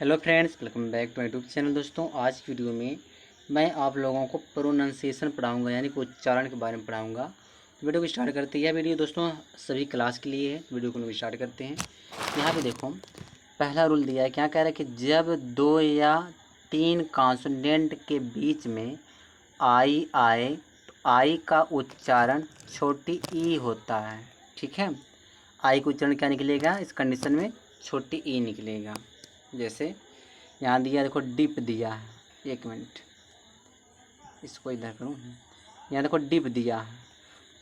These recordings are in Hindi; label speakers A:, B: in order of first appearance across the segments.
A: Hello friends, welcome back to YouTube channel. दोस्तों, आज की वीडियो में मैं आप लोगों को प्रोनाउंसिएशन पढ़ाऊंगा, यानी कि उच्चारण के बारे में पढ़ाऊंगा। वीडियो को स्टार्ट करते हैं। यह वीडियो दोस्तों सभी क्लास के लिए है। वीडियो को लोग स्टार्ट करते हैं। यहाँ पे देखो, पहला रूल दिया है। क्या कह रहा है कि जब 2 या 3 कॉन्सोनेंट के बीच में आई आए तो आई का उच्चारण छोटी ई होता है। ठीक है, आई का उच्चारण क्या निकलेगा? इस कंडीशन में छोटी ई निकलेगा। जैसे यहाँ दिया, देखो डिप दिया है। एक मिनट, इसको इधर करूँ। यहाँ देखो डिप दिया है,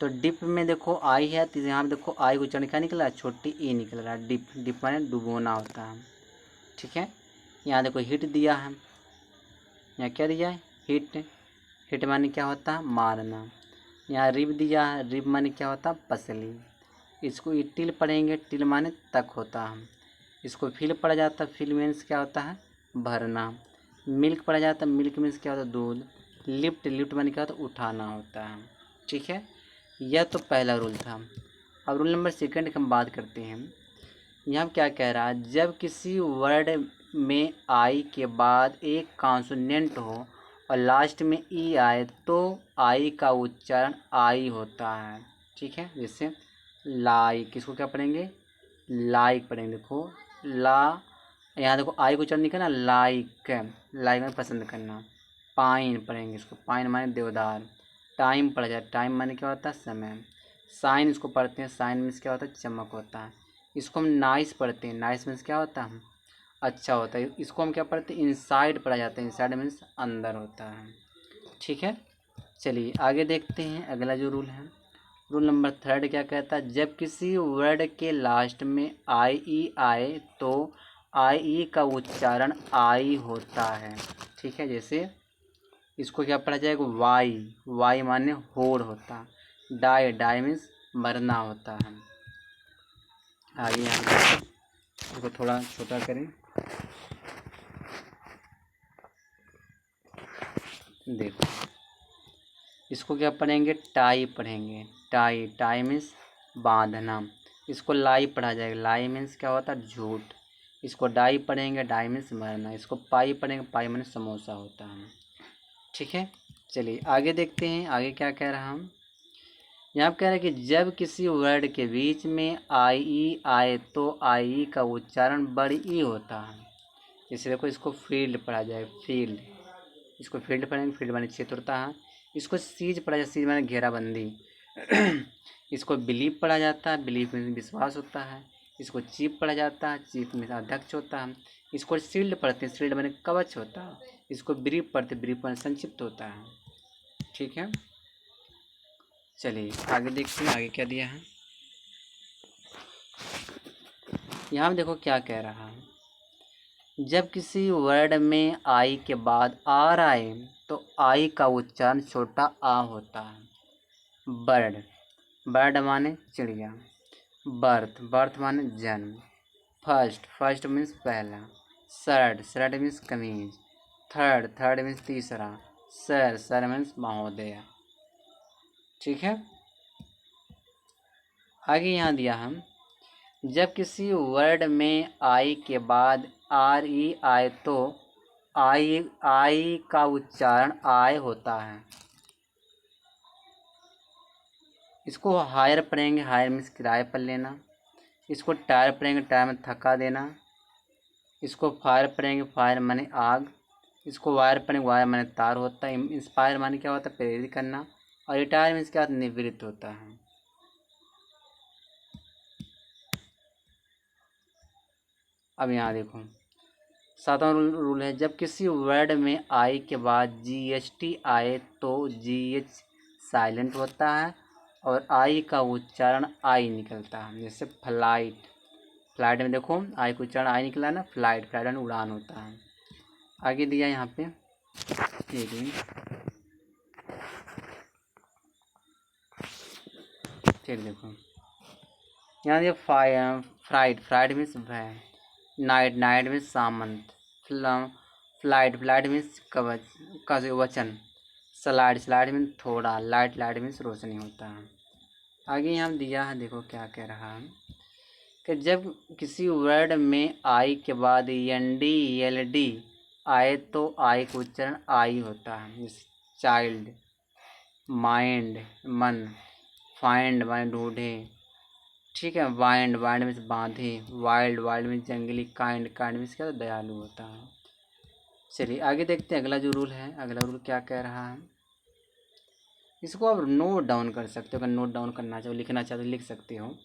A: तो डिप में देखो आई है, तो यहाँ पे देखो आई को उच्चारण क्या निकला है? छोटी ई निकल रहा है। डिप डिप माने डुबोना होता है। ठीक है, यहाँ देखो हिट दिया है। यहाँ क्या दिया है? हिट। हिट माने क्या होता है? मारना। यहाँ रिब दिया है। रिब माने क्या होता है? पसली। इसको ई टिल पढ़ेंगे। टिल माने तक होता है। इसको फिल पढ़ा जाता है। फिल मीन्स क्या होता है? भरना। मिल्क पढ़ा जाता है। मिल्क मीन्स क्या होता है? दूध। लिफ्ट लिफ्ट माने क्या होता है? उठाना होता है। ठीक है, यह तो पहला रूल था। अब रूल नंबर सेकंड की हम बात करते हैं। यहाँ क्या कह रहा है? जब किसी वर्ड में आई के बाद एक कॉन्सोनेंट हो और लास्ट में ई आए तो आई का उच्चारण आई होता है। ठीक है, जैसे लाइक, इसको क्या पढ़ेंगे? लाइक पढ़ेंगे। देखो ला, यहाँ देखो आई को उच्चारण निकला ना, लाइक। लाइक में पसंद करना। पाइन पढ़ेंगे, इसको पाइन माने देवदार। टाइम पढ़ा जाए। टाइम माने क्या होता है? समय। साइन इसको पढ़ते हैं। साइन मीन्स क्या होता है? चमक होता है। इसको हम नाइस पढ़ते हैं। नाइस मीन्स क्या होता है? अच्छा होता है। इसको हम क्या पढ़ते हैं? इनसाइड पढ़ा जाता है। इनसाइड मीन्स अंदर होता है। ठीक है, चलिए आगे देखते हैं अगला जो रूल है। रूल नंबर थर्ड क्या कहता है? जब किसी वर्ड के लास्ट में आई ई आए तो आई ई का उच्चारण आई होता है। ठीक है, जैसे इसको क्या पढ़ा जाएगा? वाई। वाई माने होड़ होता। डाई, डाई मीन्स मरना होता है। आगे यहाँ इसको थोड़ा छोटा करें। देखो, इसको क्या पढ़ेंगे? टाई पढ़ेंगे। टाई, टाई मीन्स बांधना। इसको लाई पढ़ा जाएगा। लाई मीन्स क्या होता है? झूठ। इसको डाई पढ़ेंगे। डाई मीन्स मरना। इसको पाई पढ़ेंगे। पाई मीन्स समोसा होता है। ठीक है, चलिए आगे देखते हैं। आगे क्या कह रहा हम? यहाँ कह रहे हैं कि जब किसी वर्ड के बीच में आई ई आए तो आई ई का उच्चारण बड़ी ई होता है। जैसे देखो, इसको फील्ड पढ़ा जाए। फील्ड, इसको फील्ड पढ़ेंगे। फील्ड माने क्षेत्र होता है। इसको सीज पढ़ा जाए। सीज माने घेराबंदी। इसको बिलीव पढ़ा जाता है। बिलीव में विश्वास होता है। इसको चीफ पढ़ा जाता है। चीफ में अध्यक्ष होता है। इसको शील्ड पढ़ते हैं। शील्ड माने कवच होता है। इसको ब्रीफ पढ़ते। ब्रीफ माने संक्षिप्त होता है। ठीक है, चलिए आगे देखते हैं। आगे क्या दिया है? यहाँ देखो क्या कह रहा है? जब किसी वर्ड में आई के बाद आर आए तो आई का उच्चारण छोटा आ होता है। बर्ड, बर्ड माने चिड़िया। बर्थ, बर्थ माने जन्म। फर्स्ट, फर्स्ट मीन्स पहला। शर्ट, शर्ट मीन्स कमीज। थर्ड, थर्ड मीन्स तीसरा। सर, सर मीन्स महोदय। ठीक है, आगे यहाँ दिया हम, जब किसी वर्ड में आई के बाद आर ई आए तो आई आई का उच्चारण आय होता है। इसको हायर पढ़ेंगे। हायर मीन्स किराए पर लेना। इसको टायर पढ़ेंगे। टायर में थका देना। इसको फायर पढ़ेंगे। फायर माने आग। इसको वायर पढ़ेंगे। वायर माने तार होता है। इंस्पायर माने क्या होता है? प्रेरित करना। और रिटायर मीन्स क्या होता है? निवृत्त होता है। अब यहाँ देखो, सातवां रूल है, जब किसी वर्ड में आई के बाद जीएसटी आए तो जीएच साइलेंट होता है और आई का उच्चारण आई निकलता है। जैसे फ्लाइट, फ्लाइट में देखो आई का उच्चारण आई निकला ना। फ्लाइट, फ्लाइट में उड़ान होता है। आगे दिया यहाँ पे, एक मिनट, फिर देखो यहाँ दिया फ्राइड, फ्राइड मीन्स भय। नाइट, नाइट मीन्स सामंत। फ्लाइट, फ्लाइट मीन्स कवच, वचन। स्लाइड, स्लाइड मीन्स थोड़ा। लाइट, लाइट मीन्स रोशनी होता है। आगे यहाँ दिया है, देखो क्या कह रहा है। कि जब किसी वर्ड में आई के बाद एन डी एल डी आए तो आई का उच्चारण आई होता है। जैसे चाइल्ड, माइंड मन, फाइंड माने ढूंढे, ठीक है। वाइंड वाइंड में से बांधे, वाइल्ड वाइल्ड में जंगली, काइंड काइंड में से क्या दयालु होता है। चलिए आगे देखते हैं अगला जो रूल है। अगला रूल क्या कह रहा है, इसको आप नोट डाउन कर सकते हो। अगर नोट डाउन करना चाहो, लिखना चाहो तो लिख सकते हो।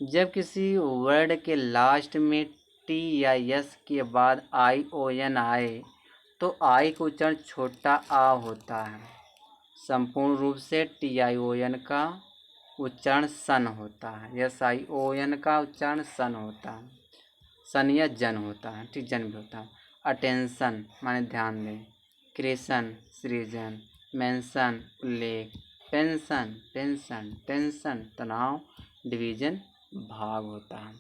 A: जब किसी वर्ड के लास्ट में टी या यस के बाद आई ओ एन आए तो आई का उच्चारण छोटा आ होता है। संपूर्ण रूप से टी आई ओ एन का उच्चारण सन होता है। यस आई ओ एन का उच्चारण सन होता है। सन या जन होता है, ठीक, जन भी होता है। अटेंशन माने ध्यान दें, क्रिएशन सृजन, मेंशन उल्लेख, पेंशन पेंशन, टेंशन तनाव, डिवीजन भाग होता है।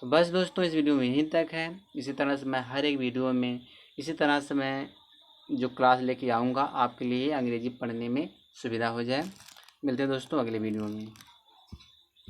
A: तो बस दोस्तों इस वीडियो में यहीं तक है। इसी तरह से मैं हर एक वीडियो में इसी तरह से मैं जो क्लास लेके आऊँगा आपके लिए अंग्रेजी पढ़ने में सुविधा हो जाए। मिलते हैं दोस्तों अगले वीडियो में।